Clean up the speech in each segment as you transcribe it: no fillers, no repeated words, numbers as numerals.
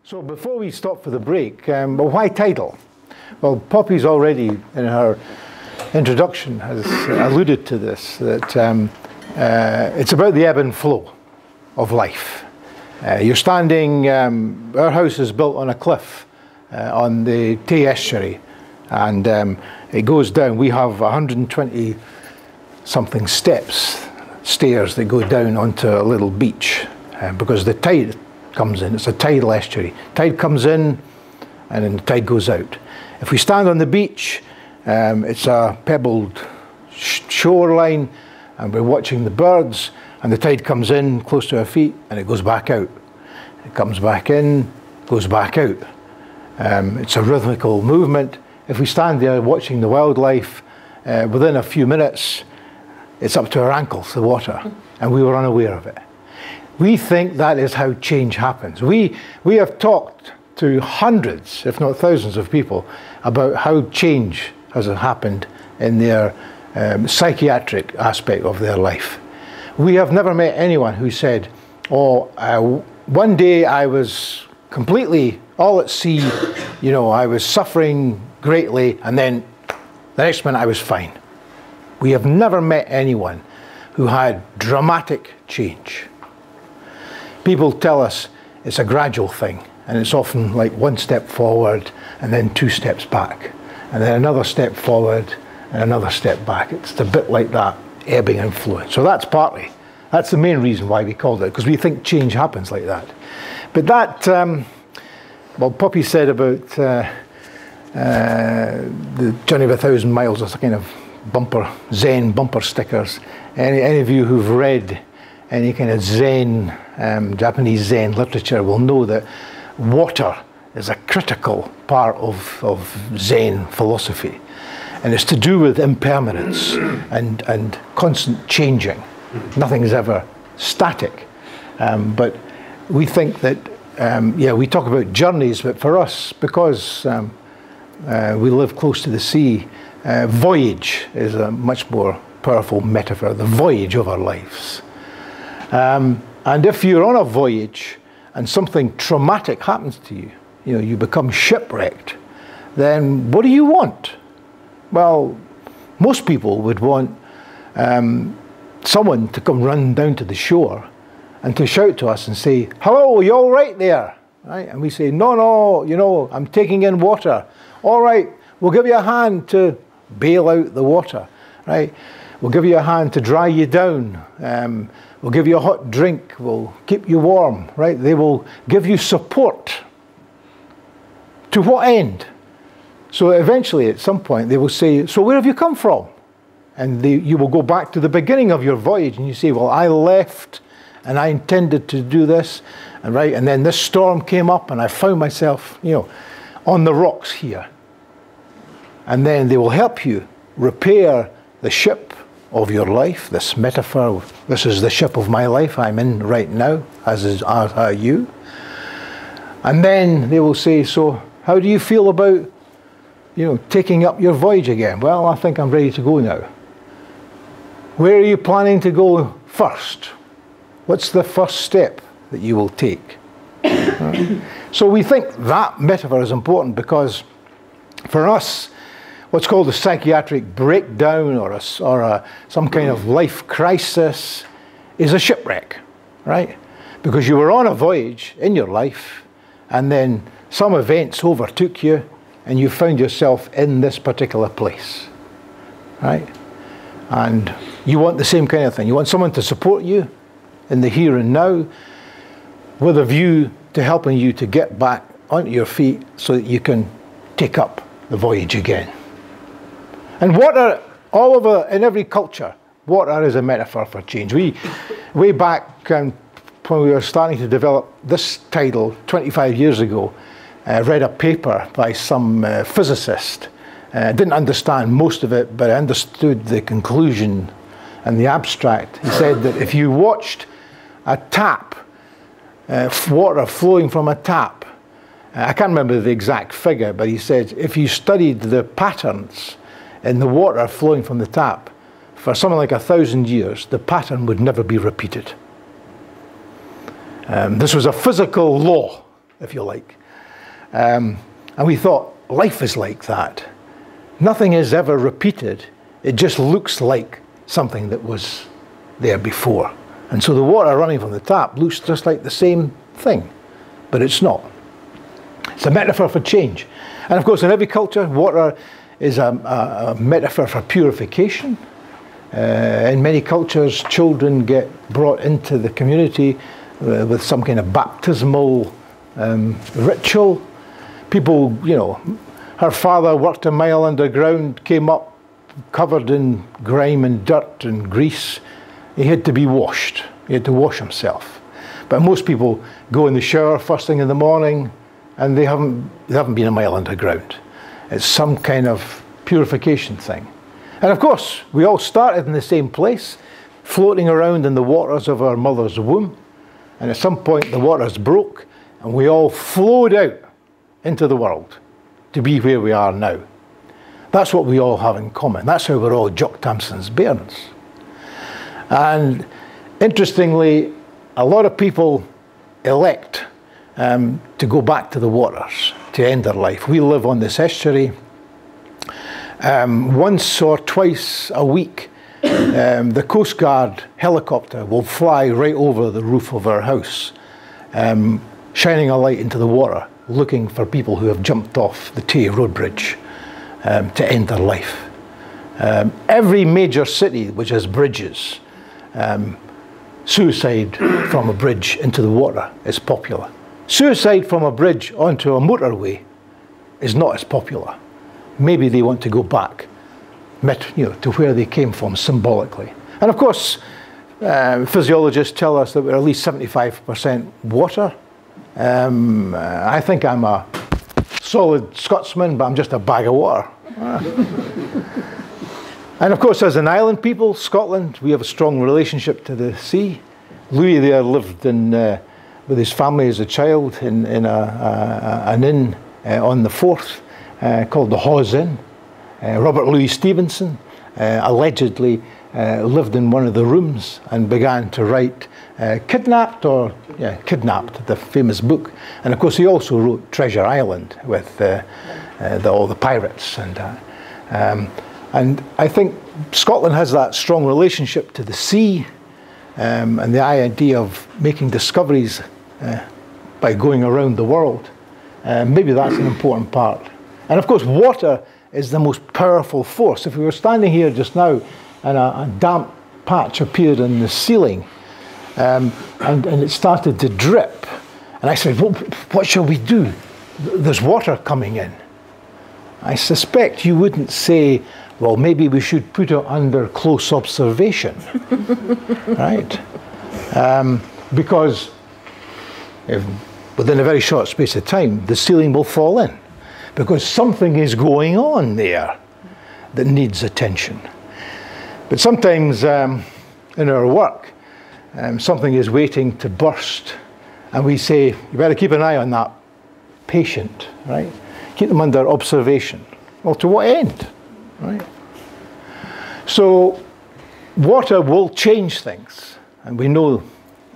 So before we stop for the break, well, why Tidal? Well, Poppy's already in her introduction has alluded to this, that it's about the ebb and flow of life. You're standing, our house is built on a cliff on the Tay estuary, and it goes down. We have 120 something stairs that go down onto a little beach because the tide comes in. It's a tidal estuary. Tide comes in and then the tide goes out. If we stand on the beach, it's a pebbled shoreline and we're watching the birds, and the tide comes in close to our feet and it goes back out. It comes back in, goes back out. It's a rhythmical movement. If we stand there watching the wildlife, within a few minutes, it's up to our ankles, the water, and we were unaware of it. We think that is how change happens. We have talked to hundreds, if not thousands of people about how change has happened in their psychiatric aspect of their life. We have never met anyone who said, oh, one day I was completely all at sea, you know, I was suffering greatly, and then the next minute I was fine. We have never met anyone who had dramatic change. People tell us it's a gradual thing, and it's often like one step forward and then 2 steps back, and then another step forward and another step back. It's a bit like that, ebbing and flowing. So that's the main reason why we called it, because we think change happens like that. But that, well, Poppy said about the journey of 1,000 miles, as a kind of Zen bumper stickers. Any of you who've read any kind of Zen, Japanese Zen literature will know that water is a critical part of Zen philosophy. And it's to do with impermanence and constant changing. Nothing is ever static. But we think that, yeah, we talk about journeys, but for us, because we live close to the sea, voyage is a much more powerful metaphor, the voyage of our lives. And if you're on a voyage and something traumatic happens to you, you know, you become shipwrecked, then what do you want? Well, most people would want someone to come run down to the shore and to shout to us and say, hello, are you all right there? Right? And we say, no, you know, I'm taking in water. All right, we'll give you a hand to bail out the water, right? We'll give you a hand to dry you down. We'll give you a hot drink. We'll keep you warm, right? They will give you support. To what end? So eventually, at some point, they will say, so where have you come from? And you will go back to the beginning of your voyage and you say, well, I left and I intended to do this, and right, and then this storm came up and I found myself, you know, on the rocks here. And then they will help you repair the ship of your life, this metaphor. This is the ship of my life I'm in right now, as are you. And then they will say, so how do you feel about, you know, taking up your voyage again? Well, I think I'm ready to go now. Where are you planning to go first? What's the first step that you will take? So we think that metaphor is important because for us, what's called a psychiatric breakdown or some kind of life crisis is a shipwreck, right? Because you were on a voyage in your life and then some events overtook you and you found yourself in this particular place, right? And you want the same kind of thing. You want someone to support you in the here and now with a view to helping you to get back onto your feet so that you can take up the voyage again. And water, all over, in every culture, water is a metaphor for change. Way back when we were starting to develop this title 25 years ago, I read a paper by some physicist. I didn't understand most of it, but I understood the conclusion and the abstract. He said that if you watched a tap, water flowing from a tap, I can't remember the exact figure, but he said if you studied the patterns in the water flowing from the tap for something like 1,000 years, the pattern would never be repeated. This was a physical law, if you like. And we thought, life is like that. Nothing is ever repeated. It just looks like something that was there before. And so the water running from the tap looks just like the same thing, but it's not. It's a metaphor for change. And of course, in every culture, water is a metaphor for purification. In many cultures, children get brought into the community with some kind of baptismal ritual. People, you know, her father worked a mile underground, came up covered in grime and dirt and grease. He had to be washed. He had to wash himself. But most people go in the shower first thing in the morning, and they haven't been a mile underground. It's some kind of purification thing. And of course, we all started in the same place, floating around in the waters of our mother's womb. And at some point, the waters broke, and we all flowed out into the world to be where we are now. That's what we all have in common. That's how we're all Jock Tamson's bairns. And interestingly, a lot of people elect to go back to the waters to end their life. We live on this estuary. Once or twice a week, the Coast Guard helicopter will fly right over the roof of our house, shining a light into the water, looking for people who have jumped off the Tay Road Bridge to end their life. Every major city which has bridges, suicide from a bridge into the water is popular. Suicide from a bridge onto a motorway is not as popular. Maybe they want to go back, to where they came from symbolically. And of course, physiologists tell us that we're at least 75% water. I think I'm a solid Scotsman, but I'm just a bag of water. And of course, as an island people, Scotland, we have a strong relationship to the sea. Louis there lived with his family as a child in an inn on the Forth called the Hawes Inn. Robert Louis Stevenson allegedly lived in one of the rooms and began to write Kidnapped, the famous book. And of course, he also wrote Treasure Island with all the pirates. And I think Scotland has that strong relationship to the sea and the idea of making discoveries by going around the world. Maybe that's an important part. And of course, water is the most powerful force. If we were standing here just now and a damp patch appeared in the ceiling and it started to drip, and I said, well, what shall we do? There's water coming in. I suspect you wouldn't say, well, maybe we should put it under close observation, right? Because within a very short space of time, the ceiling will fall in, because something is going on there that needs attention. But sometimes in our work, something is waiting to burst, and we say, you better keep an eye on that patient, right? Keep them under observation. Well, to what end, right? So water will change things, and we know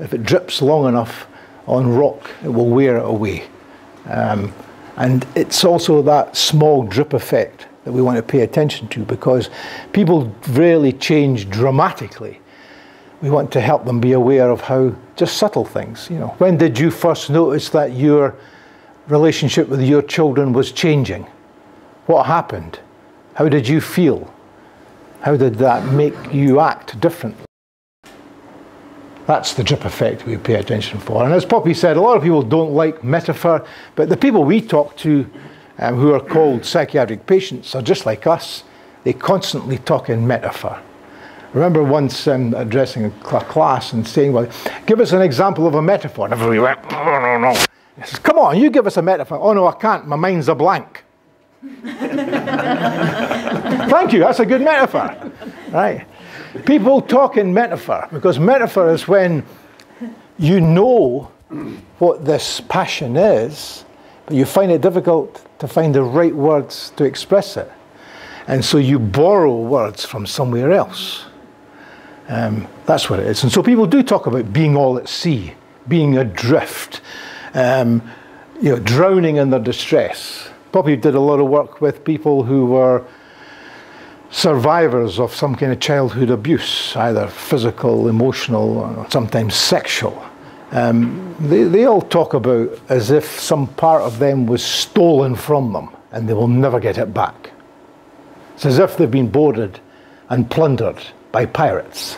if it drips long enough on rock, it will wear it away. And it's also that small drip effect that we want to pay attention to, because people rarely change dramatically. We want to help them be aware of how just subtle things, When did you first notice that your relationship with your children was changing? What happened? How did you feel? How did that make you act differently? That's the drip effect we pay attention for. And as Poppy said, a lot of people don't like metaphor, but the people we talk to who are called psychiatric patients are just like us. They constantly talk in metaphor. I remember once addressing a class and saying, well, give us an example of a metaphor. And everybody went, no. I says, come on, you give us a metaphor. Oh, no, I can't. My mind's a blank. Thank you, that's a good metaphor. Right? People talk in metaphor, because metaphor is when you know what this passion is, but you find it difficult to find the right words to express it. And so you borrow words from somewhere else. That's what it is. And so people do talk about being all at sea, being adrift, drowning in their distress. Poppy did a lot of work with people who were survivors of some kind of childhood abuse, either physical, emotional, or sometimes sexual. They all talk about as if some part of them was stolen from them and they will never get it back. It's as if they've been boarded and plundered by pirates.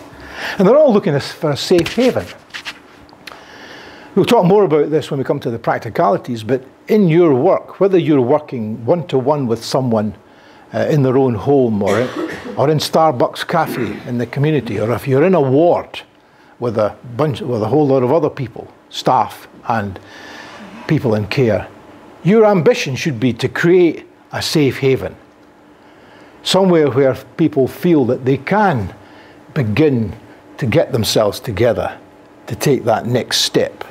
And they're all looking for a safe haven. We'll talk more about this when we come to the practicalities, but in your work, whether you're working one-to-one with someone in their own home or in Starbucks cafe in the community, or if you're in a ward with a whole lot of other people, staff and people in care, your ambition should be to create a safe haven. Somewhere where people feel that they can begin to get themselves together to take that next step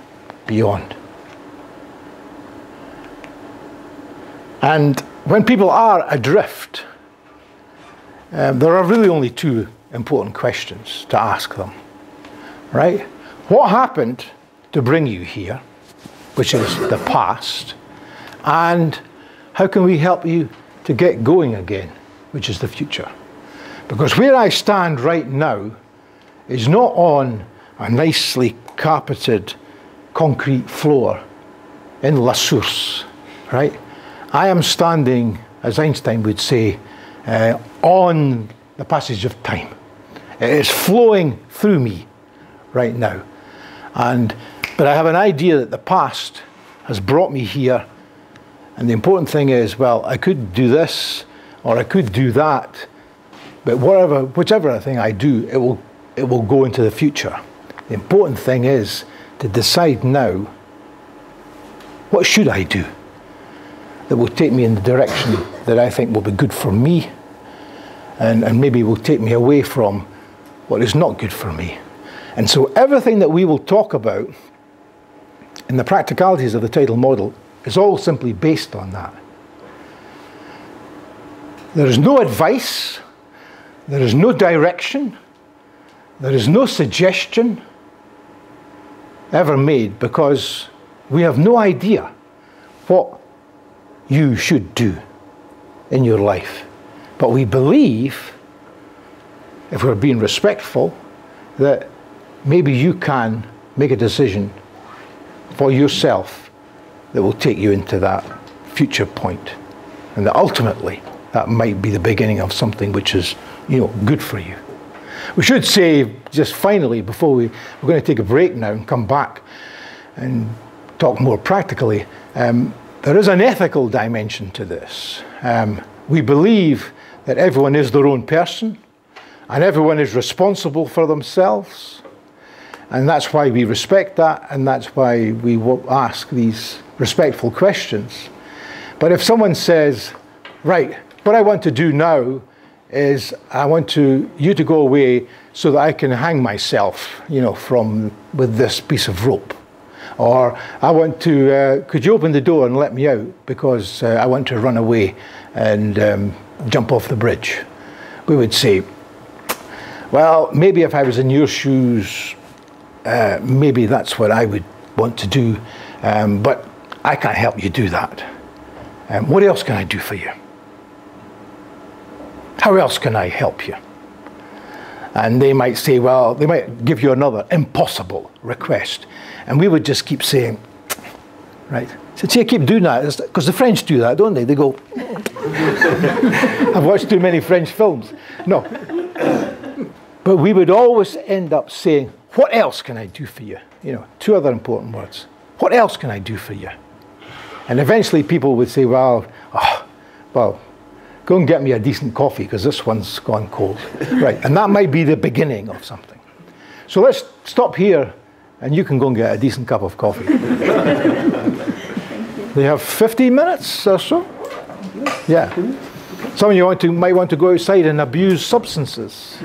beyond. And when people are adrift, there are really only two important questions to ask them, right? What happened to bring you here, which is the past, and how can we help you to get going again, which is the future? Because where I stand right now is not on a nicely carpeted concrete floor in La Source, right? I am standing, as Einstein would say, on the passage of time. It is flowing through me right now. But I have an idea that the past has brought me here, and the important thing is, well, I could do this, or I could do that, but whichever thing I do, it will go into the future. The important thing is to decide now, what should I do that will take me in the direction that I think will be good for me, and maybe will take me away from what is not good for me. And so everything that we will talk about in the practicalities of the Tidal model is all simply based on that. There is no advice, there is no direction, there is no suggestion ever made, because we have no idea what you should do in your life. But we believe, if we're being respectful, that maybe you can make a decision for yourself that will take you into that future point. And that ultimately, that might be the beginning of something which is, good for you. We should say, just finally, before we're going to take a break now and come back and talk more practically, there is an ethical dimension to this. We believe that everyone is their own person, and everyone is responsible for themselves. And that's why we respect that, and that's why we ask these respectful questions. But if someone says, right, what I want to do now is I want you to go away so that I can hang myself, with this piece of rope. Or I want to, could you open the door and let me out because I want to run away and jump off the bridge. We would say, well, maybe if I was in your shoes, maybe that's what I would want to do, but I can't help you do that. What else can I do for you? How else can I help you? And they might say, well, they might give you another impossible request. And we would just keep saying, right? So see, I keep doing that, because the French do that, don't they? They go, I've watched too many French films. No. But we would always end up saying, what else can I do for you? Two other important words. What else can I do for you? And eventually people would say, well, go and get me a decent coffee because this one's gone cold. Right, and that might be the beginning of something. So let's stop here and you can go and get a decent cup of coffee. They have 15 minutes or so? Yeah. Some of you might want to go outside and abuse substances.